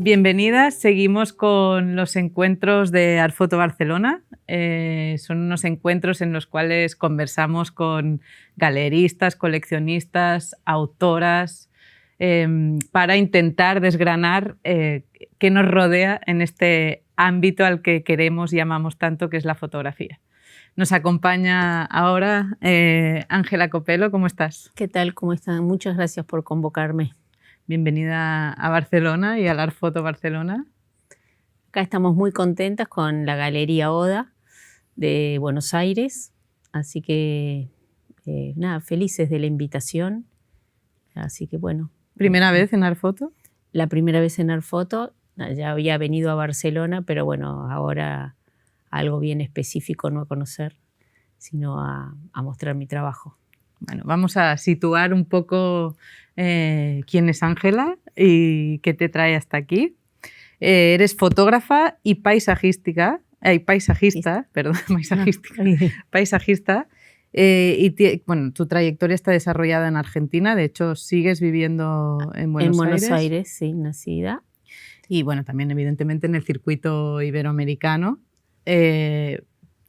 Bienvenidas, seguimos con los encuentros de Artfoto Barcelona. Son unos encuentros en los cuales conversamos con galeristas, coleccionistas, autoras, para intentar desgranar qué nos rodea en este ámbito al que queremos y amamos tanto, que es la fotografía. Nos acompaña ahora Ángela Copelo. ¿Cómo estás? ¿Qué tal? ¿Cómo están? Muchas gracias por convocarme. Bienvenida a Barcelona y al Artfoto Barcelona. Acá estamos muy contentas con la Galería Oda de Buenos Aires, así que nada, felices de la invitación. Así que bueno. ¿Primera vez en Artfoto? La primera vez en Artfoto, ya había venido a Barcelona, pero bueno, ahora algo bien específico, no a conocer, sino a mostrar mi trabajo. Bueno, vamos a situar un poco quién es Ángela y qué te trae hasta aquí. Eres fotógrafa y paisajista. Bueno, tu trayectoria está desarrollada en Argentina, de hecho sigues viviendo en Buenos Aires. En Buenos Aires, sí, nacida. Y bueno, también evidentemente en el circuito iberoamericano.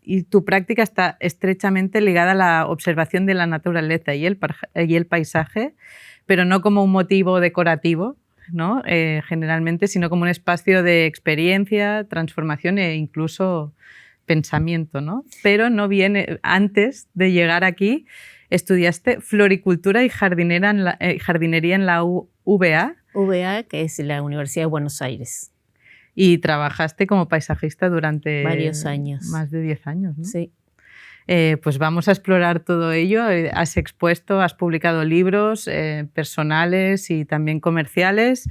Y tu práctica está estrechamente ligada a la observación de la naturaleza y el paisaje, pero no como un motivo decorativo, ¿no? Generalmente, sino como un espacio de experiencia, transformación e incluso pensamiento, ¿no? Pero no viene, antes de llegar aquí, estudiaste floricultura y jardinería en la UBA. UBA, que es la Universidad de Buenos Aires. Y trabajaste como paisajista durante varios años. Más de 10 años, ¿no? Sí. Pues vamos a explorar todo ello. Has expuesto, has publicado libros personales y también comerciales.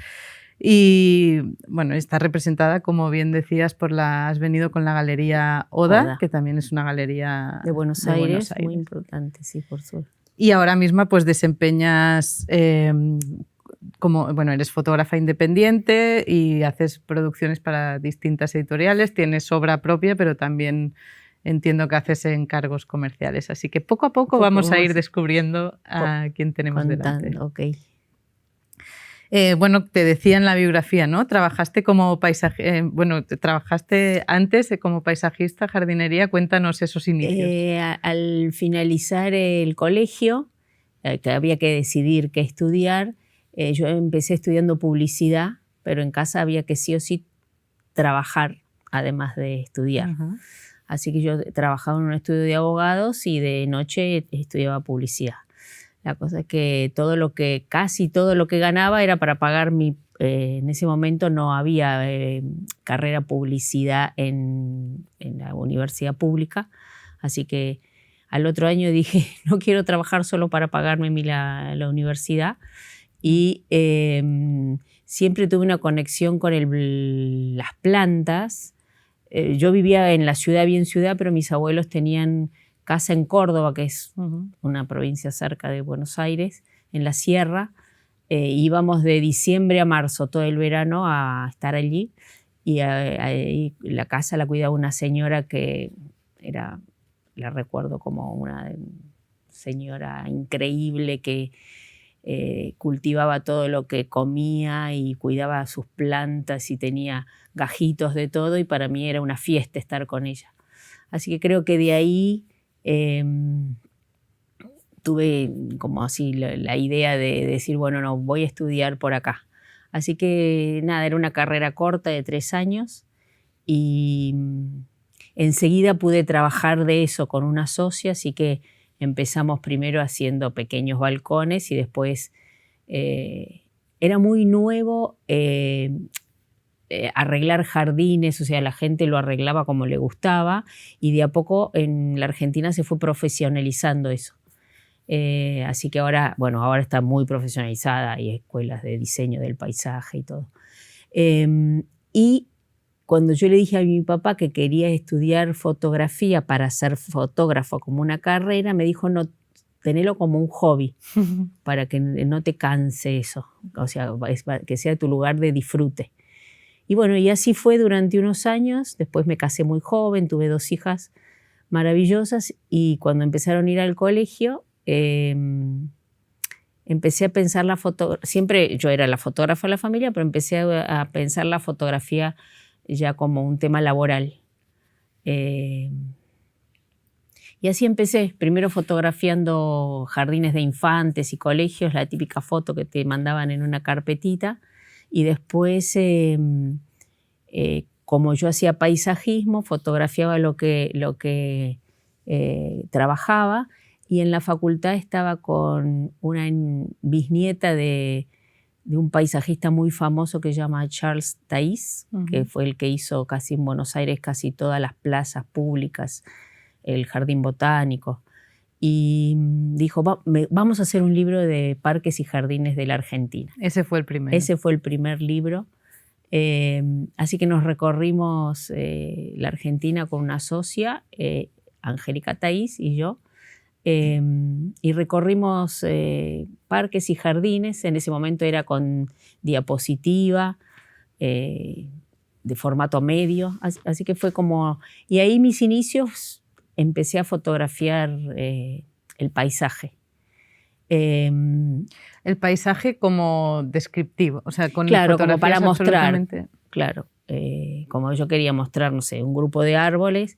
Y bueno, estás representada, como bien decías, has venido con la Galería Oda, que también es una galería de Buenos Aires, muy importante, sí, por suerte. Y ahora mismo pues desempeñas eres fotógrafa independiente y haces producciones para distintas editoriales, tienes obra propia, pero también entiendo que haces encargos comerciales. Así que poco a poco vamos a ir descubriendo a quién tenemos delante. Okay. Bueno, te decía en la biografía, ¿no? Trabajaste trabajaste antes como paisajista, jardinería. Cuéntanos esos inicios. Al finalizar el colegio, que había que decidir qué estudiar, yo empecé estudiando publicidad, pero en casa había que sí o sí trabajar, además de estudiar. Así que yo trabajaba en un estudio de abogados y de noche estudiaba publicidad. La cosa es que casi todo lo que ganaba era para pagar en ese momento no había carrera publicidad en la universidad pública, así que al otro año dije, no quiero trabajar solo para pagarme la universidad. Y siempre tuve una conexión con las plantas. Yo vivía en la ciudad, bien ciudad, pero mis abuelos tenían casa en Córdoba, que es una provincia cerca de Buenos Aires, en la sierra. Íbamos de diciembre a marzo todo el verano a estar allí y la casa la cuidaba una señora que la recuerdo como una señora increíble que cultivaba todo lo que comía y cuidaba sus plantas y tenía gajitos de todo, y para mí era una fiesta estar con ella. Así que creo que de ahí tuve como así la idea de decir, bueno, no, voy a estudiar por acá. Así que nada, era una carrera corta de 3 años y enseguida pude trabajar de eso con una socia, así que empezamos primero haciendo pequeños balcones y después era muy nuevo arreglar jardines, o sea, la gente lo arreglaba como le gustaba y de a poco en la Argentina se fue profesionalizando eso. Así que ahora está muy profesionalizada, hay escuelas de diseño del paisaje y todo. Y cuando yo le dije a mi papá que quería estudiar fotografía para ser fotógrafo como una carrera, me dijo, no, tenelo como un hobby, para que no te canse eso, o sea, que sea tu lugar de disfrute. Y bueno, y así fue durante unos años. Después me casé muy joven, tuve 2 hijas maravillosas y cuando empezaron a ir al colegio, empecé a pensar la fotografía, siempre yo era la fotógrafa de la familia, pero empecé a pensar la fotografía ya como un tema laboral. Y así empecé, primero fotografiando jardines de infantes y colegios, la típica foto que te mandaban en una carpetita, y después, como yo hacía paisajismo, fotografiaba lo que trabajaba, y en la facultad estaba con una bisnieta de un paisajista muy famoso que se llama Charles Taís, que fue el que hizo casi en Buenos Aires casi todas las plazas públicas, el jardín botánico, y dijo, vamos a hacer un libro de parques y jardines de la Argentina. Ese fue el primero. Ese fue el primer libro. Así que nos recorrimos la Argentina con una socia, Angélica Taís y yo, y recorrimos parques y jardines. En ese momento era con diapositiva, de formato medio, así que fue como... Y ahí mis inicios empecé a fotografiar el paisaje. El paisaje como descriptivo, o sea, con claro, como para mostrar, absolutamente... claro, como yo quería mostrar, no sé, un grupo de árboles,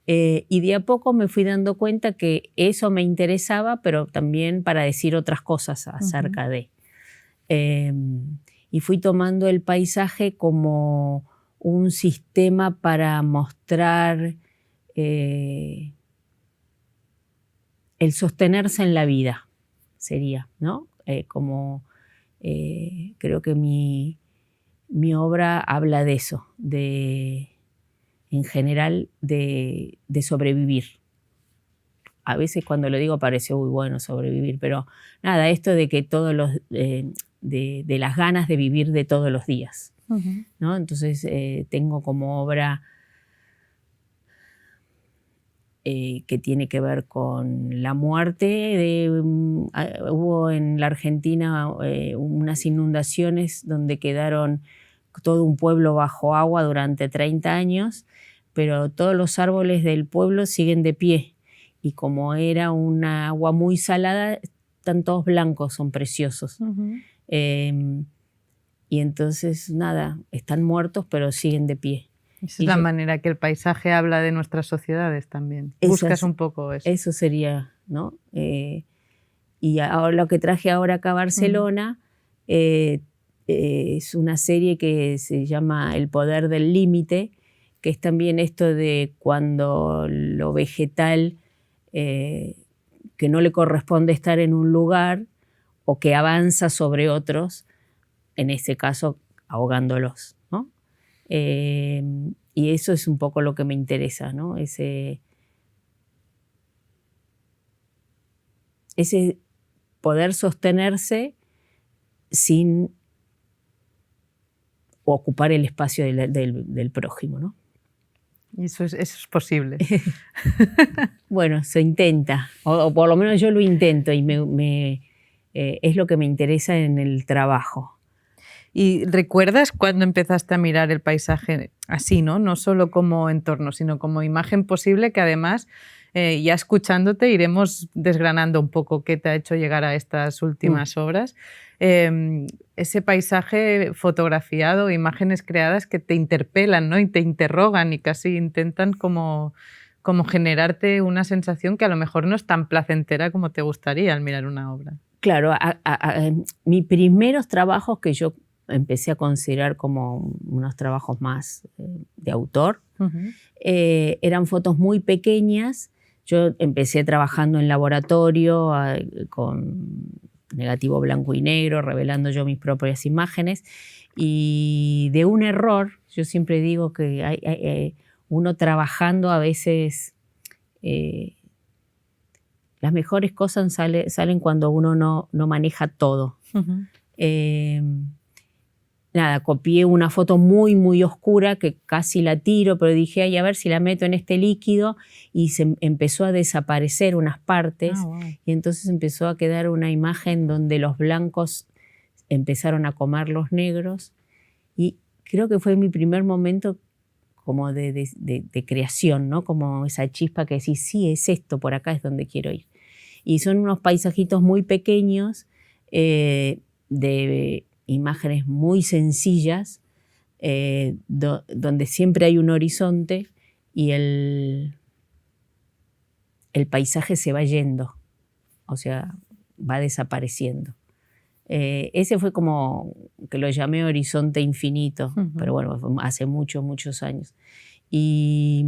y de a poco me fui dando cuenta que eso me interesaba, pero también para decir otras cosas acerca de. Y fui tomando el paisaje como un sistema para mostrar el sostenerse en la vida, sería, ¿no? Creo que mi obra habla de eso, en general de sobrevivir. A veces cuando lo digo parece muy bueno sobrevivir, pero nada, esto de que todos los de las ganas de vivir de todos los días, ¿no? Entonces tengo como obra que tiene que ver con la muerte. Hubo en la Argentina unas inundaciones donde quedaron todo un pueblo bajo agua durante 30 años, pero todos los árboles del pueblo siguen de pie. Y como era una agua muy salada, están todos blancos, son preciosos. Y entonces, nada, están muertos, pero siguen de pie. Esa es la manera que el paisaje habla de nuestras sociedades también. Buscas un poco eso. Eso sería, ¿no? Y ahora, lo que traje ahora acá a Barcelona es una serie que se llama El poder del límite, que es también esto de cuando lo vegetal, que no le corresponde estar en un lugar o que avanza sobre otros, en este caso ahogándolos, ¿no? Y eso es un poco lo que me interesa, ¿no? Ese poder sostenerse sin ocupar el espacio del prójimo, ¿no? Y eso es posible. Bueno, se intenta, o por lo menos yo lo intento, y es lo que me interesa en el trabajo. ¿Y recuerdas cuando empezaste a mirar el paisaje así, ¿no? No solo como entorno, sino como imagen posible, que además, ya escuchándote, iremos desgranando un poco qué te ha hecho llegar a estas últimas obras? Ese paisaje fotografiado, imágenes creadas que te interpelan, ¿no? Y te interrogan y casi intentan como generarte una sensación que a lo mejor no es tan placentera como te gustaría al mirar una obra. Claro, mis primeros trabajos que yo empecé a considerar como unos trabajos más de autor, eran fotos muy pequeñas. Yo empecé trabajando en laboratorio con negativo blanco y negro, revelando yo mis propias imágenes, y de un error, yo siempre digo que uno trabajando a veces las mejores cosas salen cuando uno no maneja todo. Nada, copié una foto muy, muy oscura que casi la tiro, pero dije, ay, a ver si la meto en este líquido, y se empezó a desaparecer unas partes. Wow. Y entonces empezó a quedar una imagen donde los blancos empezaron a comer los negros, y creo que fue mi primer momento como de creación, ¿no? Como esa chispa que decís, sí, es esto, por acá es donde quiero ir. Y son unos paisajitos muy pequeños, de imágenes muy sencillas, donde siempre hay un horizonte y el paisaje se va yendo, o sea, va desapareciendo. Ese fue como que lo llamé horizonte infinito, pero bueno, hace muchos años. Y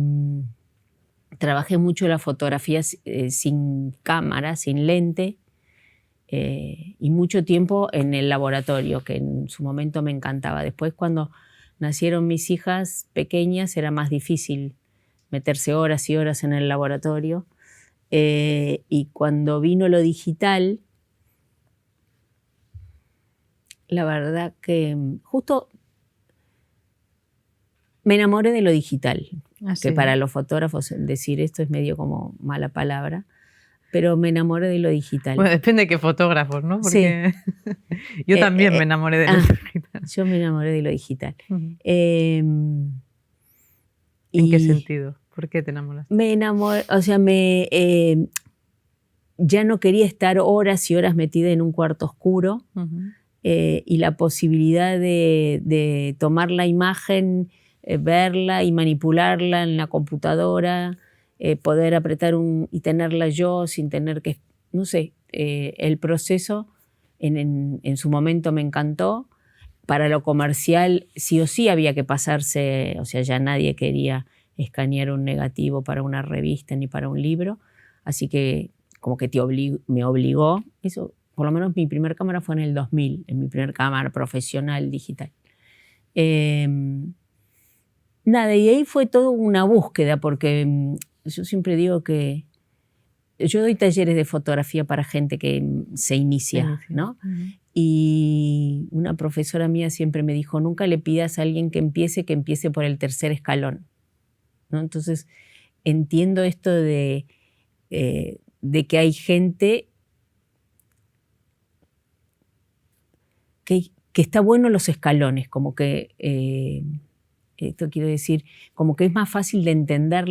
trabajé mucho la fotografía sin cámara, sin lente, y mucho tiempo en el laboratorio, que en su momento me encantaba. Después, cuando nacieron mis hijas pequeñas, era más difícil meterse horas y horas en el laboratorio. Y cuando vino lo digital, la verdad que justo me enamoré de lo digital, que para los fotógrafos decir esto es medio como mala palabra, pero me enamoré de lo digital. Bueno, depende de qué fotógrafos, ¿no? Porque sí. Yo también me enamoré de lo digital. Yo me enamoré de lo digital. ¿En qué sentido? ¿Por qué te enamoraste? Me enamoré, o sea, ya no quería estar horas y horas metida en un cuarto oscuro. Y la posibilidad de tomar la imagen, verla y manipularla en la computadora, poder apretar y tenerla yo sin tener que, no sé, el proceso en su momento me encantó. Para lo comercial sí o sí había que pasarse, o sea, ya nadie quería escanear un negativo para una revista ni para un libro, así que como que me obligó, eso. Por lo menos mi primer cámara fue en el 2000, en mi primer cámara profesional digital. Nada, y ahí fue toda una búsqueda, porque yo siempre digo que yo doy talleres de fotografía para gente que se inicia, ¿no? Y una profesora mía siempre me dijo, nunca le pidas a alguien que empiece por el tercer escalón, ¿no? Entonces, entiendo esto de que hay gente que está bueno los escalones, como que, esto quiero decir, como que es más fácil de entender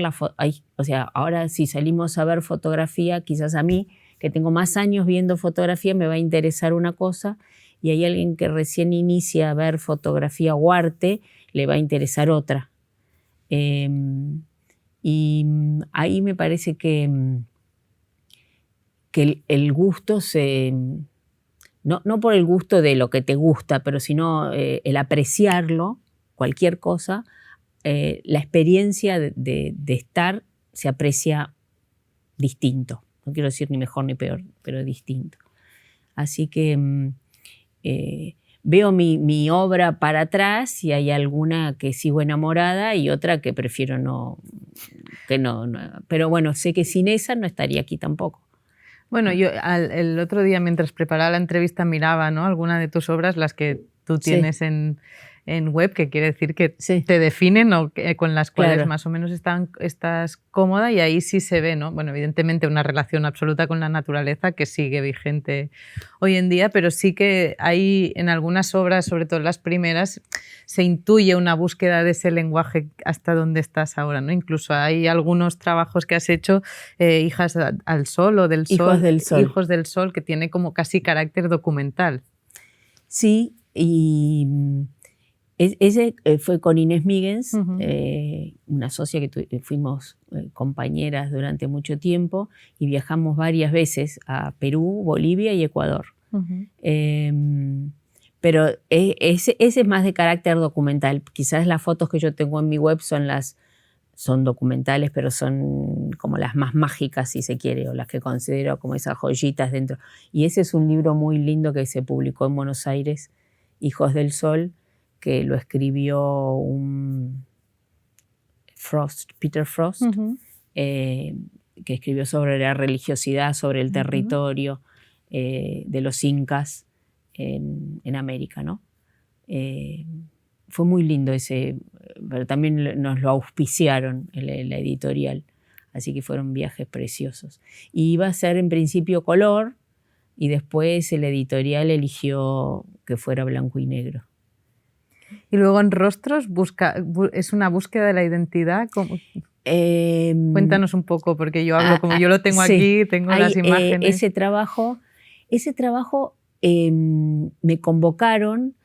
o sea, ahora si salimos a ver fotografía, quizás a mí, que tengo más años viendo fotografía, me va a interesar una cosa, y hay alguien que recién inicia a ver fotografía o arte, le va a interesar otra. Y ahí me parece que el gusto no por el gusto de lo que te gusta, pero sino el apreciarlo, cualquier cosa, la experiencia de estar se aprecia distinto. No quiero decir ni mejor ni peor, pero distinto. Así que veo mi obra para atrás y hay alguna que sigo enamorada y otra que prefiero no. Pero bueno, sé que sin esa no estaría aquí tampoco. Bueno, yo el otro día mientras preparaba la entrevista miraba, ¿no?, alguna de tus obras, las que tú tienes en web, que quiere decir que te definen o con las cuales más o menos estás cómoda, y ahí sí se ve, ¿no? Bueno, evidentemente una relación absoluta con la naturaleza que sigue vigente hoy en día, pero sí que hay en algunas obras, sobre todo las primeras, se intuye una búsqueda de ese lenguaje hasta donde estás ahora, ¿no? Incluso hay algunos trabajos que has hecho, Hijas al Sol o del Sol. Hijos del Sol, que tiene como casi carácter documental. Sí, y ese fue con Inés Míguez, una socia que fuimos compañeras durante mucho tiempo y viajamos varias veces a Perú, Bolivia y Ecuador. Pero ese es más de carácter documental. Quizás las fotos que yo tengo en mi web son documentales, pero son como las más mágicas, si se quiere, o las que considero como esas joyitas dentro. Y ese es un libro muy lindo que se publicó en Buenos Aires, Hijos del Sol, que lo escribió Peter Frost, que escribió sobre la religiosidad, sobre el territorio de los incas en América, ¿no? Fue muy lindo ese, pero también nos lo auspiciaron en la editorial, así que fueron viajes preciosos. Y iba a ser en principio color, y después el editorial eligió que fuera blanco y negro. Y luego en Rostros es una búsqueda de la identidad. Cuéntanos un poco, porque yo hablo como yo lo tengo aquí, tengo las imágenes. Ese trabajo me convocaron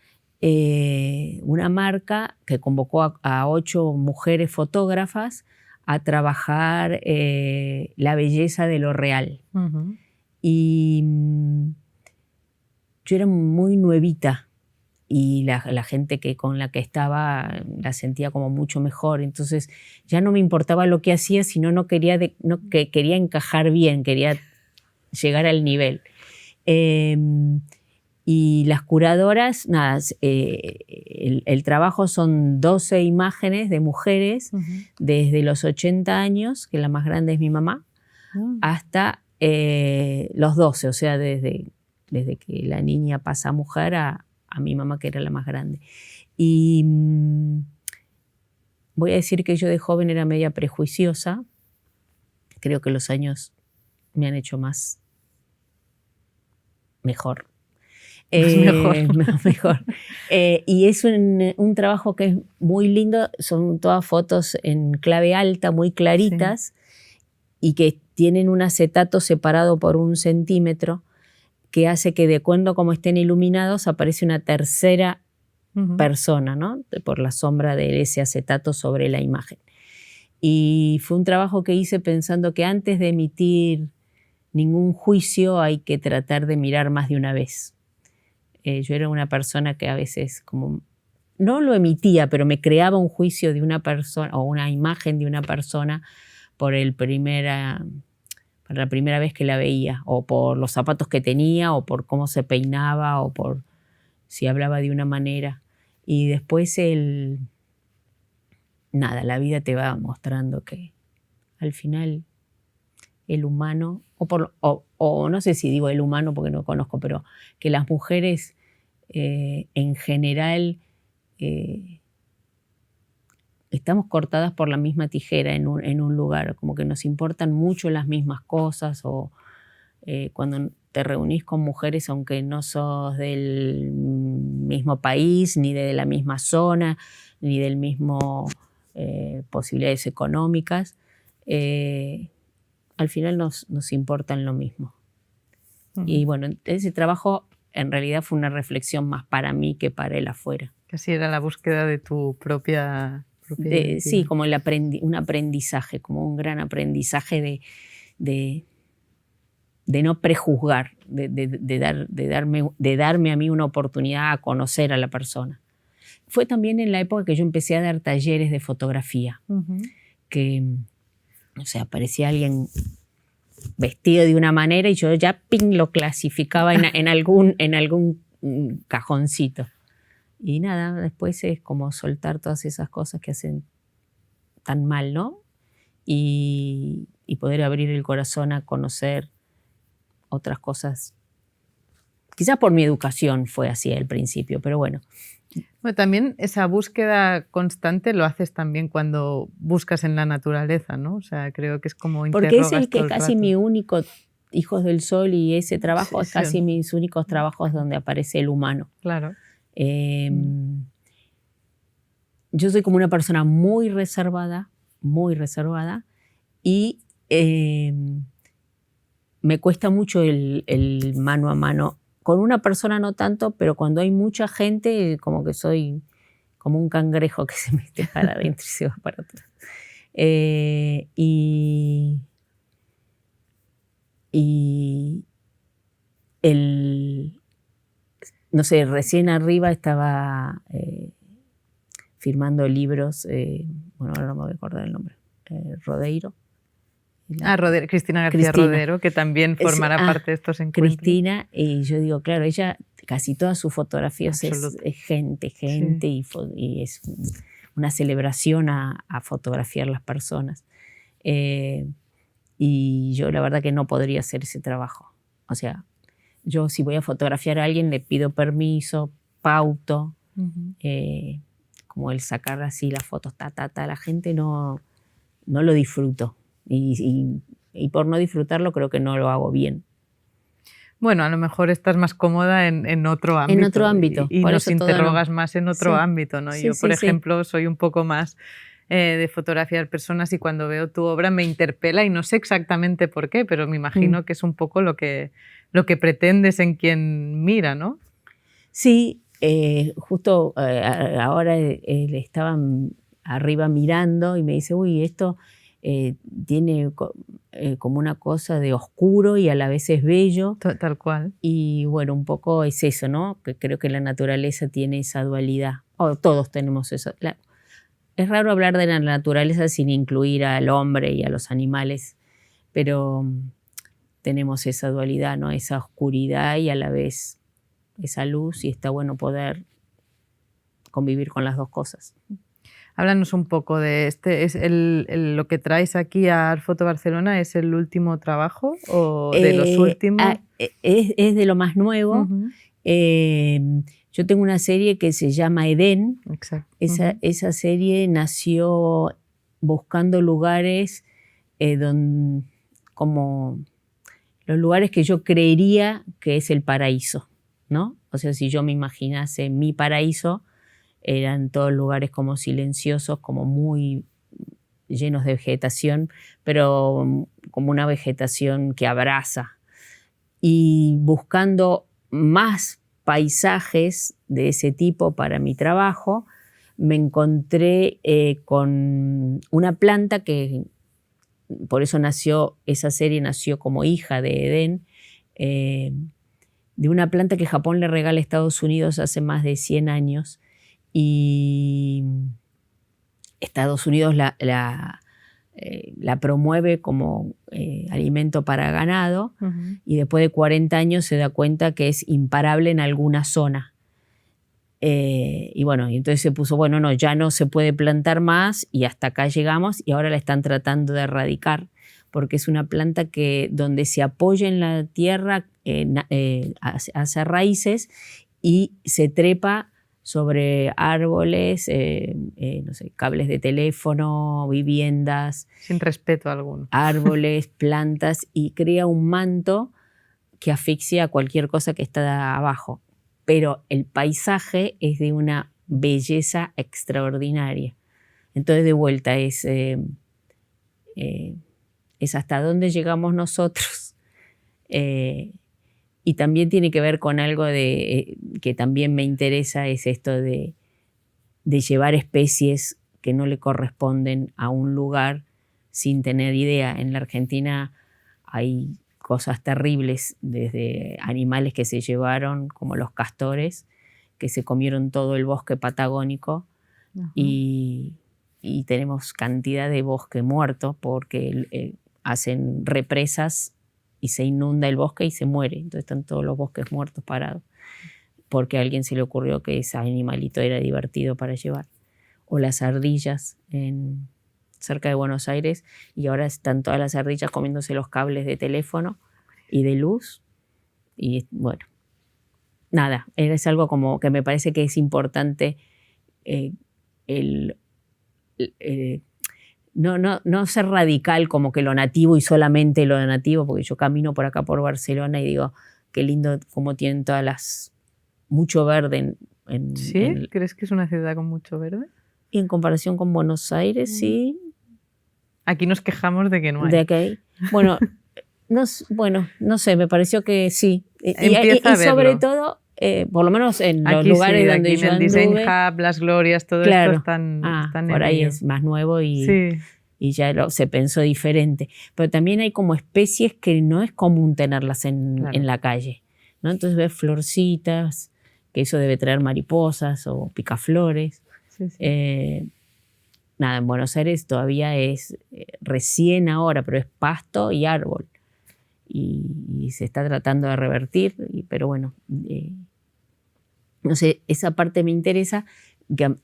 una marca que convocó a 8 mujeres fotógrafas a trabajar la belleza de lo real. Y yo era muy nuevita y la gente con la que estaba la sentía como mucho mejor. Entonces ya no me importaba lo que hacía, sino que quería encajar bien, quería llegar al nivel. Y las curadoras, nada, el trabajo son 12 imágenes de mujeres desde los 80 años, que la más grande es mi mamá, hasta los 12, o sea, desde que la niña pasa a mujer a mi mamá, que era la más grande. Y voy a decir que yo de joven era media prejuiciosa. Creo que los años me han hecho mejor. Mejor. Y es un trabajo que es muy lindo. Son todas fotos en clave alta, muy claritas, y que tienen un acetato separado por 1 centímetro, que hace que de acuerdo a cómo estén iluminados aparece una tercera persona, ¿no? Por la sombra de ese acetato sobre la imagen. Y fue un trabajo que hice pensando que antes de emitir ningún juicio hay que tratar de mirar más de una vez. Yo era una persona que a veces como no lo emitía, pero me creaba un juicio de una persona o una imagen de una persona por la primera vez que la veía, o por los zapatos que tenía, o por cómo se peinaba, o por si hablaba de una manera. Y después la vida te va mostrando que al final el humano, o no sé si digo el humano porque no conozco, pero que las mujeres en general estamos cortadas por la misma tijera en un lugar, como que nos importan mucho las mismas cosas, o cuando te reunís con mujeres, aunque no sos del mismo país, ni de la misma zona, ni del mismo posibilidades económicas, al final nos importan lo mismo. Y bueno, ese trabajo en realidad fue una reflexión más para mí que para él afuera. Casi era la búsqueda de tu propia sí, como un aprendizaje, como un gran aprendizaje de no prejuzgar, de darme a mí una oportunidad a conocer a la persona. Fue también en la época que yo empecé a dar talleres de fotografía, que, o sea, aparecía alguien vestido de una manera y yo ya lo clasificaba en algún cajoncito. Y nada, después es como soltar todas esas cosas que hacen tan mal, ¿no? Y poder abrir el corazón a conocer otras cosas. Quizás por mi educación fue así al principio, pero bueno. Bueno, también esa búsqueda constante lo haces también cuando buscas en la naturaleza, ¿no? O sea, creo que es como interrogas. Porque es el que casi mi único, Hijos del Sol y ese trabajo es casi mis únicos trabajos donde aparece el humano. Claro. Yo soy como una persona muy reservada y me cuesta mucho el mano a mano. Con una persona no tanto, pero cuando hay mucha gente, como que soy como un cangrejo que se mete para adentro y se va para atrás. No sé, recién arriba estaba firmando libros, bueno, ahora no me voy a acordar el nombre, Rodeiro. Cristina García Rodero, que también formará parte de estos encuentros. Cristina, y yo digo, claro, ella, casi todas sus fotografías es gente, sí. y es una celebración a fotografiar las personas. Y yo la verdad que no podría hacer ese trabajo. O sea, yo si voy a fotografiar a alguien le pido permiso, pauto, como el sacar así las fotos, la gente no lo disfruto. Y por no disfrutarlo creo que no lo hago bien. Bueno, a lo mejor estás más cómoda en otro ámbito. En otro ámbito. Y nos interrogas más en otro ámbito, ¿no? Sí, yo, por ejemplo, soy un poco más de fotografiar personas y cuando veo tu obra me interpela y no sé exactamente por qué, pero me imagino que es un poco lo que lo que pretendes en quien mira, ¿no? Sí, justo ahora estaba arriba mirando y me dice, uy, esto tiene como una cosa de oscuro y a la vez es bello. Tal cual. Y bueno, un poco es eso, ¿no? Que creo que la naturaleza tiene esa dualidad. Todos tenemos eso. Es raro hablar de la naturaleza sin incluir al hombre y a los animales, pero tenemos esa dualidad, ¿no? Esa oscuridad y a la vez esa luz, y está bueno poder convivir con las dos cosas. Háblanos un poco de es lo que traes aquí a Art Photo Barcelona, ¿es el último trabajo o de los últimos? Es de lo más nuevo. Uh-huh. Yo tengo una serie que se llama Edén. Exacto. Esa serie nació buscando lugares como los lugares que yo creería que es el paraíso, ¿no? O sea, si yo me imaginase mi paraíso, eran todos lugares como silenciosos, como muy llenos de vegetación, pero como una vegetación que abraza. Y buscando más paisajes de ese tipo para mi trabajo, me encontré con una planta que, por eso esa serie nació como hija de Edén, de una planta que Japón le regala a Estados Unidos hace más de 100 años, y Estados Unidos la promueve como alimento para ganado, uh-huh. Y después de 40 años se da cuenta que es imparable en alguna zona. Y bueno, y entonces se puso, bueno, no, ya no se puede plantar más y hasta acá llegamos, y ahora la están tratando de erradicar porque es una planta que donde se apoya en la tierra hace raíces y se trepa sobre árboles, no sé, cables de teléfono, viviendas. Sin respeto alguno. Árboles, plantas, y crea un manto que asfixia a cualquier cosa que está abajo. Pero el paisaje es de una belleza extraordinaria. Entonces, de vuelta, es hasta dónde llegamos nosotros. Y también tiene que ver con algo que también me interesa, es esto de llevar especies que no le corresponden a un lugar sin tener idea. En la Argentina hay cosas terribles, desde animales que se llevaron, como los castores, que se comieron todo el bosque patagónico, uh-huh. y tenemos cantidad de bosque muerto porque hacen represas y se inunda el bosque y se muere. Entonces están todos los bosques muertos parados porque a alguien se le ocurrió que ese animalito era divertido para llevar. O las ardillas cerca de Buenos Aires, y ahora están todas las ardillas comiéndose los cables de teléfono y de luz. Y bueno, nada, es algo como que me parece que es importante no ser radical como que lo nativo y solamente lo nativo, porque yo camino por acá por Barcelona y digo, qué lindo cómo tienen mucho verde. ¿Sí? ¿Crees que es una ciudad con mucho verde? Y en comparación con Buenos Aires, sí. Aquí nos quejamos de que no hay. De que hay. Bueno, no sé, me pareció que sí. Y sobre todo, por lo menos en los lugares donde yo anduve. El Design Hub, las glorias, todo claro, esto están por ahí es más nuevo y ya se pensó diferente. Pero también hay como especies que no es común tenerlas en la calle, ¿no? Entonces ves florcitas, que eso debe traer mariposas o picaflores. Sí. Nada, en Buenos Aires todavía es recién ahora, pero es pasto y árbol. Y se está tratando de revertir, pero bueno, no sé, esa parte me interesa. Yo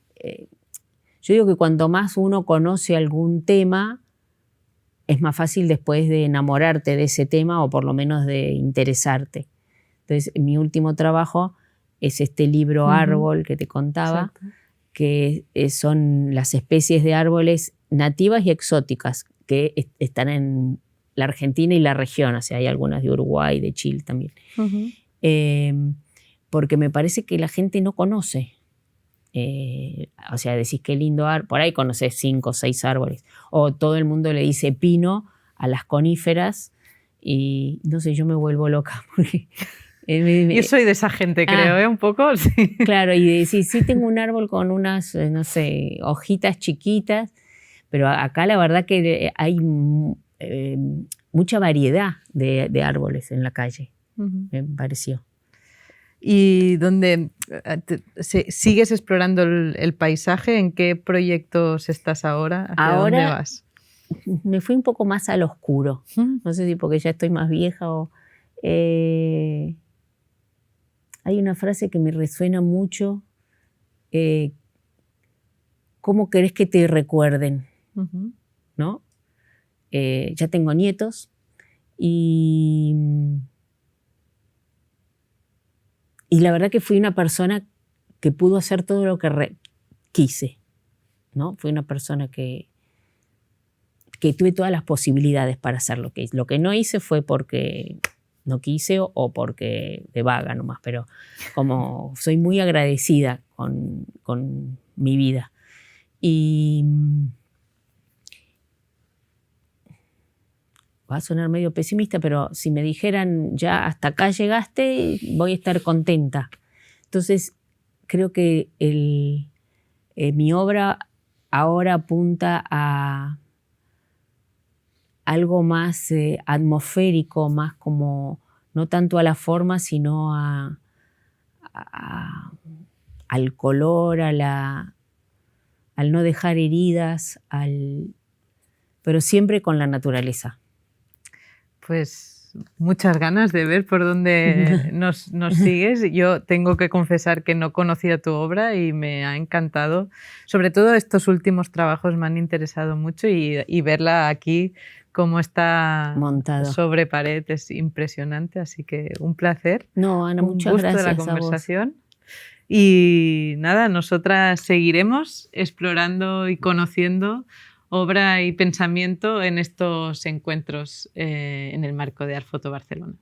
digo que cuanto más uno conoce algún tema, es más fácil después de enamorarte de ese tema o por lo menos de interesarte. Entonces, mi último trabajo es este libro, uh-huh. Árbol, que te contaba. Exacto. Que son las especies de árboles nativas y exóticas que están en la Argentina y la región. O sea, hay algunas de Uruguay, de Chile también. Uh-huh. Porque me parece que la gente no conoce. O sea, decís qué lindo árbol. Por ahí conoces 5 o 6 árboles. O todo el mundo le dice pino a las coníferas Y no sé, yo me vuelvo loca porque... Yo soy de esa gente, creo, un poco. Sí. Claro, y sí tengo un árbol con unas, no sé, hojitas chiquitas, pero acá la verdad que hay mucha variedad de árboles en la calle, me pareció. ¿Y dónde sigues explorando el paisaje? ¿En qué proyectos estás ahora? ¿Hacia dónde vas? Me fui un poco más al oscuro. No sé si porque ya estoy más vieja o... hay una frase que me resuena mucho. ¿Cómo querés que te recuerden? ¿No? Ya tengo nietos y la verdad que fui una persona que pudo hacer todo lo que quise, ¿no? Fui una persona que tuve todas las posibilidades para hacer lo que hice. Lo que no hice fue porque no quise o porque de vaga nomás, pero como soy muy agradecida con mi vida. Y va a sonar medio pesimista, pero si me dijeran ya hasta acá llegaste, voy a estar contenta. Entonces creo que mi obra ahora apunta a algo más atmosférico, más como, no tanto a la forma, sino al color, al no dejar heridas, pero siempre con la naturaleza. Pues muchas ganas de ver por dónde nos sigues. Yo tengo que confesar que no conocía tu obra y me ha encantado. Sobre todo estos últimos trabajos me han interesado mucho y verla aquí como está montado sobre pared es impresionante. Así que un placer. No, Ana, muchas gracias. Un gusto de la conversación. Y nada, nosotras seguiremos explorando y conociendo obra y pensamiento en estos encuentros en el marco de Artfoto Barcelona.